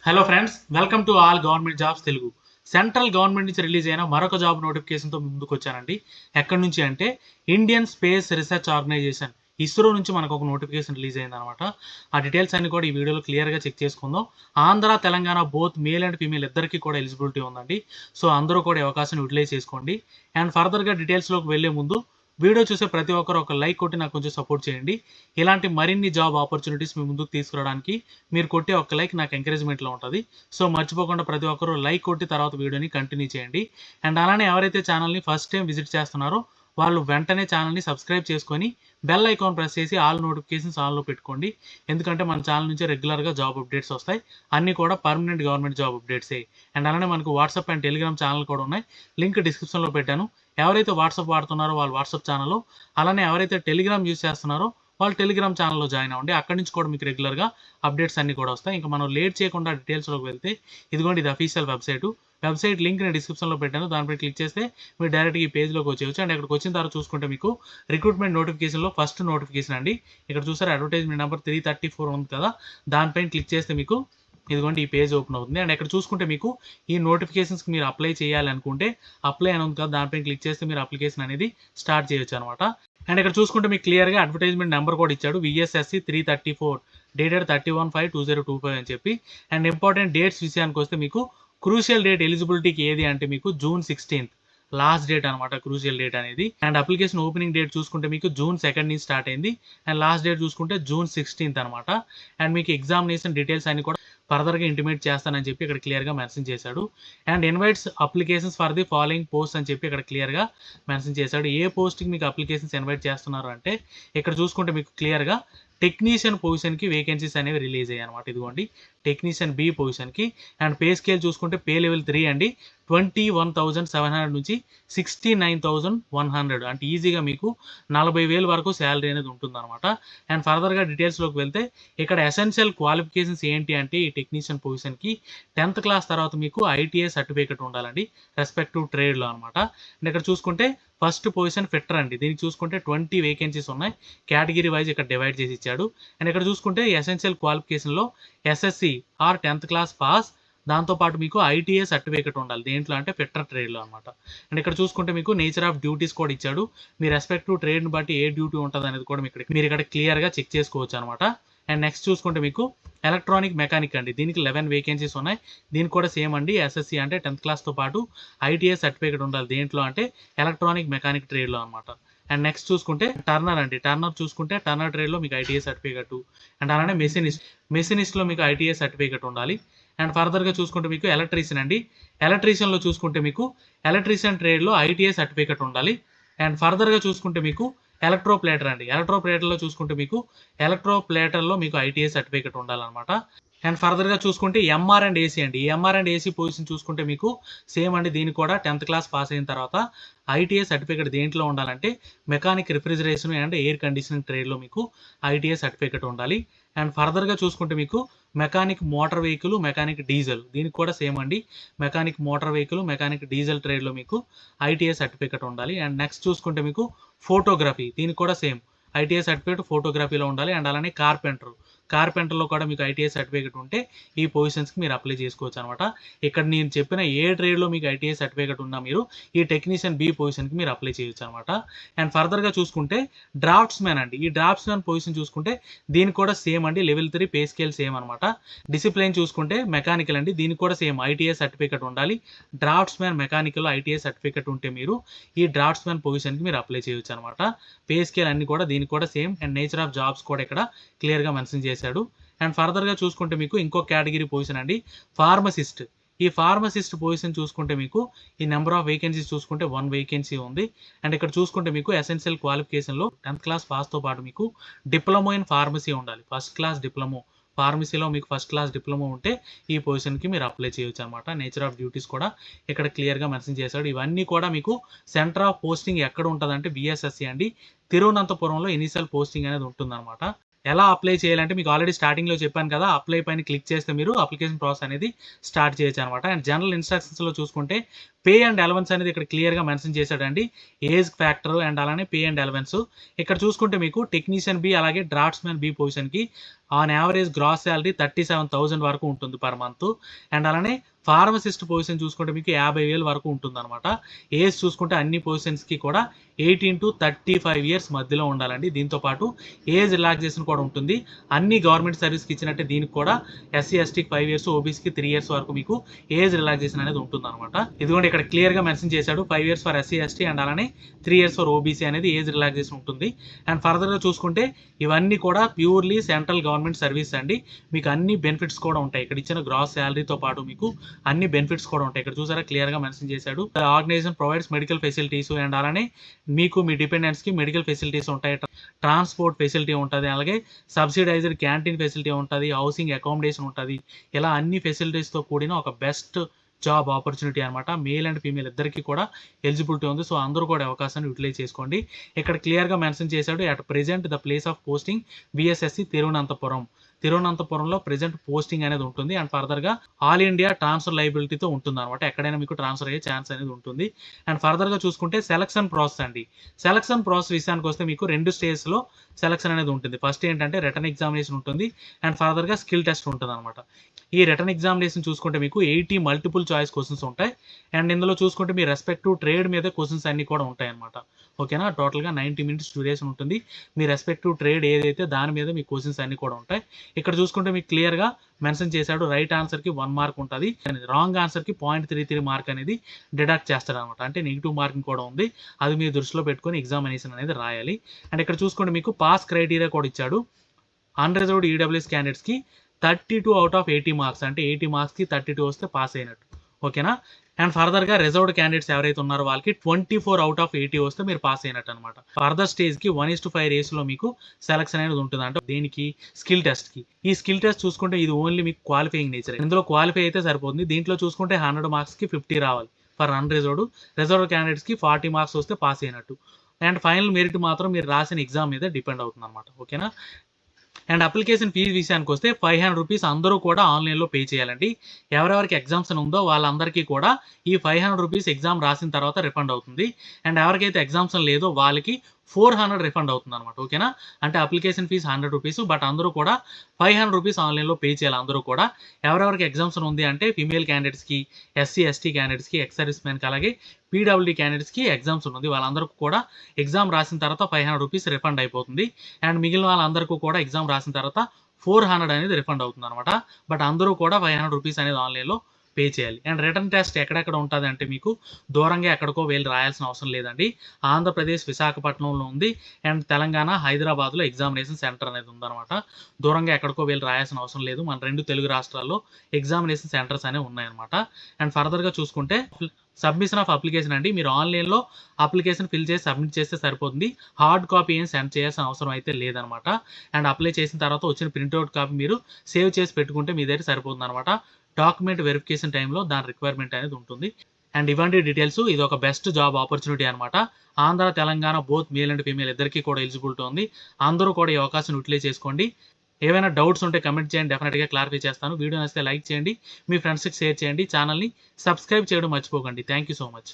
Hello friends, welcome to all government jobs Telugu. Central government నుంచి release అయిన మరొక job నోటిఫికేషన్తో ముందుకు వచ్చానండి. ఎక్కడి నుంచి అంటే Indian space research organisation ISRO నుంచి మనకు ఒక నోటిఫికేషన్ రిలీజ్ అయిందనమాట. ఆ డీటెయిల్స్ అన్ని కూడా ఈ వీడియోలో క్లియర్గా చెక్ చేసుకుందాం. Andhra Telangana both male and female ఇద్దరికి కూడా ఎలిజిబిలిటీ ఉందండి. సో అందరూ కూడా ఈ అవకాశాన్ని యూటిలైజ్ చేసుకోండి. అండ్ ఫర్దర్గా డీటెయిల్స్లోకి వెళ్లే ముందు వీడియో చూసే ప్రతి ఒక్కరు ఒక లైక్ కొట్టి నాకు కొంచెం సపోర్ట్ చేయండి. ఇలాంటి మరిన్ని జాబ్ ఆపర్చునిటీస్ మీ ముందుకు తీసుకురావడానికి మీరు కొట్టే ఒక లైక్ నాకు ఎంకరేజ్మెంట్లో ఉంటుంది. సో మర్చిపోకుండా ప్రతి ఒక్కరు లైక్ కొట్టి తర్వాత వీడియోని కంటిన్యూ చేయండి. అండ్ అలానే ఎవరైతే ఛానల్ని ఫస్ట్ టైం విజిట్ చేస్తున్నారో వాళ్ళు వెంటనే ఛానల్ని సబ్స్క్రైబ్ చేసుకొని బెల్ ఐకాన్ ప్రెస్ చేసి ఆల్ నోటిఫికేషన్స్ ఆన్లో పెట్టుకోండి. ఎందుకంటే మన ఛానల్ నుంచి రెగ్యులర్గా జాబ్ అప్డేట్స్ వస్తాయి. అన్నీ కూడా పర్మనెంట్ గవర్నమెంట్ జాబ్ అప్డేట్సే. అండ్ అలానే మనకు వాట్సాప్ అండ్ టెలిగ్రామ్ ఛానల్ కూడా ఉన్నాయి. లింక్ డిస్క్రిప్షన్లో పెట్టాను. ఎవరైతే వాట్సాప్ వాడుతున్నారో వాళ్ళు వాట్సాప్ ఛానల్లో, అలానే ఎవరైతే టెలిగ్రామ్ యూస్ చేస్తున్నారో వాళ్ళు టెలిగ్రామ్ ఛానల్లో జాయిన్ అవ్వండి. అక్కడి నుంచి కూడా మీకు రెగ్యులర్గా అప్డేట్స్ అన్నీ కూడా వస్తాయి. ఇంకా మనం లేట్ చేయకుండా డీటెయిల్స్లోకి వెళ్తే ఇదిగోండి, ఇది అఫీషియల్ వెబ్సైట్ లింక్ నేను డిస్క్రిప్షన్లో పెట్టాను. దానిపై క్లిక్ చేస్తే మీరు డైరెక్ట్గా ఈ పేజ్లోకి వచ్చేయచ్చు. అండ్ ఇక్కడికి వచ్చిన తర్వాత చూసుకుంటే మీకు రిక్రూట్మెంట్ నోటిఫికేషన్లో ఫస్ట్ నోటిఫికేషన్ అండి. ఇక్కడ చూసారు అడ్వర్టైజ్మెంట్ నెంబర్ 334 ఉంది కదా, దానిపైన క్లిక్ చేస్తే మీకు ఇదిగోండి ఈ పేజ్ ఓపెన్ అవుతుంది. అండ్ ఇక్కడ చూసుకుంటే మీకు ఈ నోటిఫికేషన్స్కి మీరు అప్లై చేయాలి అనుకుంటే అప్లై అని ఉంది కదా, దానిపైన క్లిక్ చేస్తే మీరు అప్లికేషన్ అనేది స్టార్ట్ చేయొచ్చు అనమాట. అండ్ ఇక్కడ చూసుకుంటే మీకు క్లియర్గా అడ్వర్టైజ్మెంట్ నెంబర్ కూడా ఇచ్చాడు, VSSC 334 డేటెడ్ 31/5/2025 అని చెప్పి. అండ్ ఇంపార్టెంట్ డేట్స్ విషయానికి వస్తే మీకు క్రూషియల్ డేట్ ఎలిజిబిలిటీకి ఏది అంటే మీకు June 16th లాస్ట్ డేట్ అనమాట, క్రూషియల్ డేట్ అనేది. అండ్ అప్లికేషన్ ఓపెనింగ్ డేట్ చూసుకుంటే మీకు June 2nd నుంచి స్టార్ట్ అయింది. అండ్ లాస్ట్ డేట్ చూసుకుంటే June 16th అనమాట. అండ్ మీకు ఎగ్జామినేషన్ డీటెయిల్స్ అన్ని కూడా ఫర్దర్గా ఇంటిమేట్ చేస్తానని చెప్పి ఇక్కడ క్లియర్గా మెన్షన్ చేశాడు. And invites applications for the following post అని చెప్పి ఇక్కడ క్లియర్గా మెన్షన్ చేశాడు. ఏ పోస్ట్కి మీకు అప్లికేషన్స్ ఇన్వైట్ చేస్తున్నారు అంటే ఇక్కడ చూసుకుంటే మీకు క్లియర్గా టెక్నీషియన్ పొజిషన్కి వేకెన్సీస్ అనేవి రిలీజ్ అయ్యాయి అనమాట. ఇదిగోండి టెక్నీషియన్ బి పొజిషన్కి. అండ్ పే స్కేల్ చూసుకుంటే పే లెవెల్ 3 అండి. 21,700 నుంచి 69,100, అంటే ఈజీగా మీకు 40,000 వరకు శాలరీ అనేది ఉంటుందన్నమాట. అండ్ ఫర్దర్గా డీటెయిల్స్లోకి వెళ్తే ఇక్కడ ఎసెన్షియల్ క్వాలిఫికేషన్స్ ఏంటి అంటే ఈ టెక్నీషియన్ పొజిషన్కి 10th క్లాస్ తర్వాత మీకు ITI సర్టిఫికేట్ ఉండాలండి రెస్పెక్టివ్ ట్రేడ్లో అనమాట. అండ్ ఇక్కడ చూసుకుంటే ఫస్ట్ పొజిషన్ ఫిట్టర్ అండి. దీనికి చూసుకుంటే 20 వేకెన్సీస్ ఉన్నాయి. కేటగిరీ వైజ్ ఇక్కడ డివైడ్ చేసి ఇచ్చాడు. అండ్ ఇక్కడ చూసుకుంటే ఎసెన్షియల్ క్వాలిఫికేషన్లో SSC or 10th class pass, దాంతోపాటు మీకు ITI సర్టిఫికేట్ ఉండాలి. దేంట్లో అంటే ఫిట్టర్ ట్రేడ్లో అనమాట. అండ్ ఇక్కడ చూసుకుంటే మీకు నేచర్ ఆఫ్ డ్యూటీస్ కూడా ఇచ్చాడు. మీ రెస్పెక్టివ్ ట్రేడ్ని బట్టి ఏ డ్యూటీ ఉంటుంది అనేది కూడా మీరు ఇక్కడ క్లియర్గా చెక్ చేసుకోవచ్చు అనమాట. అండ్ నెక్స్ట్ చూసుకుంటే మీకు ఎలక్ట్రానిక్ మెకానిక్ అండి. దీనికి 11 వేకెన్సీస్ ఉన్నాయి. దీనికి కూడా సేమ్ అండి, SSC అంటే 10th క్లాస్తో పాటు ITI సర్టిఫికేట్ ఉండాలి. దేంట్లో అంటే ఎలక్ట్రానిక్ మెకానిక్ ట్రేడ్లో అనమాట. అండ్ నెక్స్ట్ చూసుకుంటే టర్నర్ అండి. టర్నర్ చూసుకుంటే టర్నర్ ట్రేడ్లో మీకు ITI సర్టిఫికేట్. అండ్ అలానే మెషినిస్ట్లో మీకు ITI సర్టిఫికేట్ ఉండాలి. అండ్ ఫర్దర్గా చూసుకుంటే మీకు ఎలక్ట్రీషియన్ అండి. ఎలక్ట్రీషియన్లో చూసుకుంటే మీకు ఎలక్ట్రీషియన్ ట్రేడ్లో ITI సర్టిఫికేట్ ఉండాలి. అండ్ ఫర్దర్గా చూసుకుంటే మీకు ఎలక్ట్రోప్లేటర్ అండి. ఎలక్ట్రోప్లేటర్లో చూసుకుంటే మీకు ఎలక్ట్రోప్లేటర్లో మీకు ITI సర్టిఫికేట్ ఉండాలన్నమాట. అండ్ ఫర్దర్గా చూసుకుంటే MR అండ్ AC అండి. ఈ MR అండ్ AC పొజిషన్ చూసుకుంటే మీకు సేమ్ అండి. దీనికి కూడా 10th క్లాస్ పాస్ అయిన తర్వాత ITI సర్టిఫికేట్ దేంట్లో ఉండాలంటే mechanic refrigeration and air conditioning ట్రేడ్లో మీకు ITI సర్టిఫికేట్ ఉండాలి. అండ్ ఫర్దర్గా చూసుకుంటే మీకు mechanic motor vehicle, mechanic diesel, దీనికి కూడా సేమ్ అండి. Mechanic motor vehicle, mechanic diesel ట్రేడ్లో మీకు ITI సర్టిఫికేట్ ఉండాలి. అండ్ నెక్స్ట్ చూసుకుంటే మీకు ఫోటోగ్రఫీ, దీనికి కూడా సేమ్ ITI సర్టిఫికేట్ ఫోటోగ్రఫీలో ఉండాలి. అండ్ అలానే కార్పెంటర్లో కూడా మీకు ITI సర్టిఫికేట్ ఉంటే ఈ పొజిషన్స్కి మీరు అప్లై చేసుకోవచ్చు అనమాట. ఇక్కడ నేను చెప్పిన ఏ ట్రేడ్లో మీకు ITI సర్టిఫికేట్ ఉన్నా మీరు ఈ టెక్నీషియన్ బి పొజిషన్కి మీరు అప్లై చేయొచ్చు అనమాట. అండ్ ఫర్దర్గా చూసుకుంటే డ్రాఫ్ట్స్మెన్ అండి. ఈ డ్రాఫ్ట్స్మెన్ పొజిషన్ చూసుకుంటే దీనికి కూడా సేమ్ అండి, లెవెల్ 3 పే స్కేల్ సేమ్ అనమాట. డిసిప్లైన్ చూసుకుంటే మెకానికల్ అండి. దీనికి కూడా సేమ్ ITI సర్టిఫికేట్ ఉండాలి. డ్రాఫ్ట్స్మెన్ మెకానికల్ ITI సర్టిఫికేట్ ఉంటే మీరు ఈ డ్రాఫ్ట్స్మెన్ పొజిషన్కి మీరు అప్లై చేయొచ్చు అనమాట. పే స్కేల్ అన్ని కూడా దీనికి కూడా same. And nature of jobs కూడా ఇక్కడ క్లియర్గా మెన్షన్ చేశాడు. అండ్ ఫర్దర్గా చూసుకుంటే మీకు ఇంకో కేటగిరీ పొజిషన్ అండి, ఫార్మసిస్ట్. ఈ ఫార్మసిస్ట్ పొజిషన్ చూసుకుంటే మీకు ఈ నెంబర్ ఆఫ్ వేకెన్సీస్ చూసుకుంటే 1 వేకెన్సీ ఉంది. అండ్ ఇక్కడ చూసుకుంటే మీకు ఎసెన్షియల్ క్వాలిఫికేషన్లో 10th క్లాస్ పాస్తో పాటు మీకు డిప్లొమా ఇన్ ఫార్మసీ ఉండాలి. ఫస్ట్ క్లాస్ డిప్లొమా ఫార్మసీలో మీకు ఫస్ట్ క్లాస్ డిప్లొమా ఉంటే ఈ పొజిషన్కి మీరు అప్లై చేయొచ్చు అనమాట. నేచర్ ఆఫ్ డ్యూటీస్ కూడా ఇక్కడ క్లియర్గా మెన్షన్ చేశాడు. ఇవన్నీ కూడా మీకు సెంటర్ ఆఫ్ పోస్టింగ్ ఎక్కడ ఉంటుందంటే VSSC అండి, తిరువనంతపురంలో ఇనిషియల్ పోస్టింగ్ అనేది ఉంటుందన్నమాట. ఎలా అప్లై చేయాలంటే మీకు ఆల్రెడీ స్టార్టింగ్‌లో చెప్పాను కదా! అప్లై పైన క్లిక్ చేస్తే మీరు అప్లికేషన్ ప్రాసెస్ అనేది స్టార్ట్ చేయొచ్చనమాట. అండ్ జనరల్ ఇన్‌స్ట్రక్షన్స్‌లో చూసుకుంటే పే అండ్ అలవెన్స్ అనేది ఇక్కడ క్లియర్‌గా మెన్షన్ చేశాడండి. ఏజ్ ఫ్యాక్టర్ అండ్ అలానే పే అండ్ అలవెన్స్. ఇక్కడ చూసుకుంటే మీకు టెక్నీషియన్ బి అలాగే డ్రాఫ్ట్స్‌మెన్ బి పొజిషన్‌కి ఆన్ యావరేజ్ గ్రాస్ సాలరీ 37,000 వరకు ఉంటుంది పర్ మంత్. అండ్ అలానే ఫార్మసిస్ట్ పొజిషన్ చూసుకుంటే మీకు 50,000 వరకు ఉంటుందనమాట. ఏజ్ చూసుకుంటే అన్ని పొజిషన్స్‌కి కూడా 18-35 ఇయర్స్ మధ్యలో ఉండాలండి. దీంతో పాటు ఏజ్ రిలాక్సేషన్ కూడా ఉంటుంది. అన్ని గవర్నమెంట్ సర్వీస్‌కి ఇచ్చినట్టే దీనికి కూడా ఎస్సీ, ఎస్టీకి 5 ఇయర్స్, ఓబీసీకి 3 ఇయర్స్ వరకు మీకు ఏజ్ రిలాక్సేషన్ అనేది ఉంటుందనమాట. ఇదిగోండి ఇక్కడ క్లియర్‌గా మెన్షన్ చేశాడు. 5 years for SC, ST and అలానే 3 ఇయర్స్ ఫర్ ఓబీసీ అనేది ఏజ్ రిలాక్సేషన్ ఉంటుంది. అండ్ ఫర్దర్‌గా చూసుకుంటే ఇవన్నీ కూడా ప్యూర్‌లీ సెంట్రల్ గవర్నమెంట్ సర్వీస్ అండి. మీకు అన్ని బెనిఫిట్స్ కూడా ఉంటాయి. ఇక్కడ ఇచ్చిన గ్రాస్ సాలరీతో పాటు మీకు అన్ని బెనిఫిట్స్ కూడా ఉంటాయి. ఇక్కడ చూసారా క్లియర్‌గా మెన్షన్ చేశాడు. Organisation provides medical facilities and అలానే మీకు మీ డిపెండెంట్స్‌కి మెడికల్ ఫెసిలిటీస్ ఉంటాయి. ట్రాన్స్‌పోర్ట్ ఫెసిలిటీ ఉంటది. అలాగే సబ్సిడైజ్డ్ క్యాంటీన్ ఫెసిలిటీ ఉంటది. హౌసింగ్ అకామిడేషన్ ఉంటది. ఇలా అన్ని ఫెసిలిటీస్‌తో కూడిన ఒక బెస్ట్ జాబ్ ఆపర్చునిటీ అనమాట. మేల్ అండ్ ఫీమేల్ ఇద్దరికీ కూడా ఎలిజిబిలిటీ ఉంది. సో, అందరూ కూడా అవకాశాన్ని యుటిలైజ్ చేసుకోండి. ఇక్కడ క్లియర్‌గా మెన్షన్ చేశాడు. At present the place of posting VSSC Thiruvananthapuram. తిరువనంతపురంలో ప్రెజెంట్ పోస్టింగ్ అనేది ఉంటుంది. అండ్ ఫర్దర్‌గా ఆల్ ఇండియా ట్రాన్స్‌ఫర్ లయబిలిటీతో ఉంటుందనమాట. ఎక్కడైనా మీకు ట్రాన్స్‌ఫర్ అయ్యే ఛాన్స్ అనేది ఉంటుంది. అండ్ ఫర్దర్‌గా చూసుకుంటే సెలక్షన్ ప్రాసెస్ అండి. సెలక్షన్ ప్రాసెస్ విషయానికొస్తే మీకు 2 స్టేజ్‌లో సెలక్షన్ అనేది ఉంటుంది. ఫస్ట్ ఏంటంటే రిటన్ ఎగ్జామినేషన్ ఉంటుంది. అండ్ ఫర్దర్‌గా స్కిల్ టెస్ట్ ఉంటదనమాట. ఈ రిటన్ ఎగ్జామినేషన్ చూసుకుంటే మీకు 80 మల్టిపుల్ చాయిస్ క్వెషన్స్ ఉంటాయి. అండ్ ఇందులో చూసుకుంటే మీ రెస్పెక్టివ్ ట్రేడ్ మీద క్వెషన్స్ అన్నీ కూడా ఉంటాయన్నమాట. ఓకేనా? టోటల్‌గా 90 మినిట్స్ డ్యూరేషన్ ఉంటుంది. మీ రెస్పెక్టివ్ ట్రేడ్ ఏదైతే దాని మీద మీ క్వెషన్స్ అన్నీ కూడా ఉంటాయి. ఇక్కడ చూసుకుంటే మీకు క్లియర్‌గా మెన్షన్ చేశాడు. రైట్ ఆన్సర్‌కి 1 మార్క్ ఉంటది. రాంగ్ ఆన్సర్‌కి 0.33 మార్క్ అనేది డిడక్ట్ చేస్తాడనమాట. అంటే నెగెటివ్ మార్కింగ్ కూడా ఉంది. అది మీరు దృష్టిలో పెట్టుకొని ఎగ్జామినేషన్ అనేది రాయాలి. అండ్ ఇక్కడ చూసుకోండి మీకు పాస్ క్రైటీరియా కూడా ఇచ్చాడు. అన్‌రిజర్వ్డ్ ఈడబ్ల్యూఎస్ క్యాండిడేట్స్‌కి 32 ఔట్ ఆఫ్ 80 మార్క్స్. అంటే 80 మార్క్స్‌కి 32 వస్తే పాస్ అయినట్టు. ఓకేనా? అండ్ ఫర్దర్‌గా రిజర్వ్డ్ క్యాండిడేట్స్ ఎవరైతే ఉన్నారో వాళ్ళకి 24 ఔట్ ఆఫ్ 80 వస్తే మీరు పాస్ అయినట్టు అనమాట. ఫర్దర్ స్టేజ్‌కి 1:5 రేషియోలో మీకు సెలక్షన్ అనేది ఉంటుంది. అంటే దేనికి? స్కిల్ టెస్ట్‌కి. ఈ స్కిల్ టెస్ట్ చూసుకుంటే ఇది ఓన్లీ మీకు క్వాలిఫైయింగ్ నేచర్. ఇందులో క్వాలిఫై అయితే సరిపోతుంది. దీంట్లో చూసుకుంటే 100 మార్క్స్‌కి 50 రావాలి. For unreserved. రిజర్వ్డ్ క్యాండిడేట్స్‌కి 40 మార్క్స్ వస్తే పాస్ అయినట్టు. అండ్ ఫైనల్ మెరిట్ మాత్రం మీరు రాసిన ఎగ్జామ్ మీద డిపెండ్ అవుతుందన్నమాట. ఓకేనా? అండ్ అప్లికేషన్ ఫీజ్ విషయానికొస్తే రూ. 500 అందరూ కూడా ఆన్‌లైన్‌లో పే చేయాలండి. ఎవరెవరికి ఎగ్జామ్షన్ ఉందో వాళ్ళందరికీ కూడా ఈ రూ. 500 ఎగ్జామ్ రాసిన తర్వాత రిఫండ్ అవుతుంది. అండ్ ఎవరికైతే ఎగ్జామ్షన్ లేదో వాళ్ళకి 400 రిఫండ్ అవుతుందనమాట. ఓకేనా? అంటే అప్లికేషన్ ఫీజ్ రూ. 100 బట్ అందరూ కూడా రూ. 500 ఆన్‌లైన్‌లో పే చేయాలి అందరూ కూడా. ఎవరెవరికి ఎగ్జామ్షన్ ఉంది అంటే ఫీమేల్ క్యాండిడేట్స్‌కి, ఎస్సీ, ఎస్టీ క్యాండిడేట్స్‌కి, ఎక్స్ సర్వీస్ మెన్ అలాగే పీడబ్ల్యూడీ క్యాండిడేట్స్‌కి ఎగ్జామ్స్ ఉంది. వాళ్ళందరికీ కూడా ఎగ్జామ్ రాసిన తర్వాత రూ. 500 రిఫండ్ అయిపోతుంది. అండ్ మిగిలిన వాళ్ళందరికీ కూడా ఎగ్జామ్ రాసిన తర్వాత 400 అనేది రిఫండ్ అవుతుందనమాట. బట్ అందరూ కూడా రూ. 500 అనేది ఆన్‌లైన్‌లో పే చేయాలి. అండ్ రిటర్న్ టెస్ట్ ఎక్కడెక్కడ ఉంటదంటే మీకు దూరంగా ఎక్కడికో వెళ్లి రాయాల్సిన అవసరం లేదండి. ఆంధ్రప్రదేశ్ విశాఖపట్నంలో ఉంది. అండ్ తెలంగాణ హైదరాబాద్‌లో ఎగ్జామినేషన్ సెంటర్ అనేది ఉందనమాట. దూరంగా ఎక్కడికో వెళ్లి రాయాల్సిన అవసరం లేదు. మన 2 తెలుగు రాష్ట్రాల్లో ఎగ్జామినేషన్ సెంటర్స్ అనేవి ఉన్నాయన్నమాట. అండ్ ఫర్దర్‌గా చూసుకుంటే సబ్మిషన్ ఆఫ్ అప్లికేషన్ అండి. మీరు ఆన్‌లైన్‌లో అప్లికేషన్ ఫిల్ చేసి సబ్మిట్ చేస్తే సరిపోతుంది. హార్డ్ కాపీ ఏం సెండ్ చేయాల్సిన అవసరం అయితే లేదనమాట. అండ్ అప్లై చేసిన తర్వాత వచ్చిన ప్రింట్‌ఔట్ కాపీ మీరు సేవ్ చేసి పెట్టుకుంటే మీ దగ్గర సరిపోతుందనమాట. డాక్యుమెంట్ వెరిఫికేషన్ టైమ్‌లో దాని రిక్వైర్మెంట్ అనేది ఉంటుంది. అండ్ ఇవంటి డీటెయిల్స్. ఇది ఒక బెస్ట్ జాబ్ ఆపర్చునిటీ అనమాట. Andhra, Telangana both male and female ఇద్దరికీ కూడా ఎలిజిబిలిటీ ఉంది. అందరూ కూడా ఈ అవకాశాన్ని యుటిలైజ్ చేసుకోండి. ఏవైనా డౌట్స్ ఉంటే కమెంట్ చేయండి. డెఫినెట్‌గా క్లారిఫై చేస్తాను. వీడియో నచ్చితే లైక్ చేయండి. మీ ఫ్రెండ్స్‌కి షేర్ చేయండి. ఛానెల్‌ని సబ్స్క్రైబ్ చేయడం మర్చిపోకండి. Thank you so much.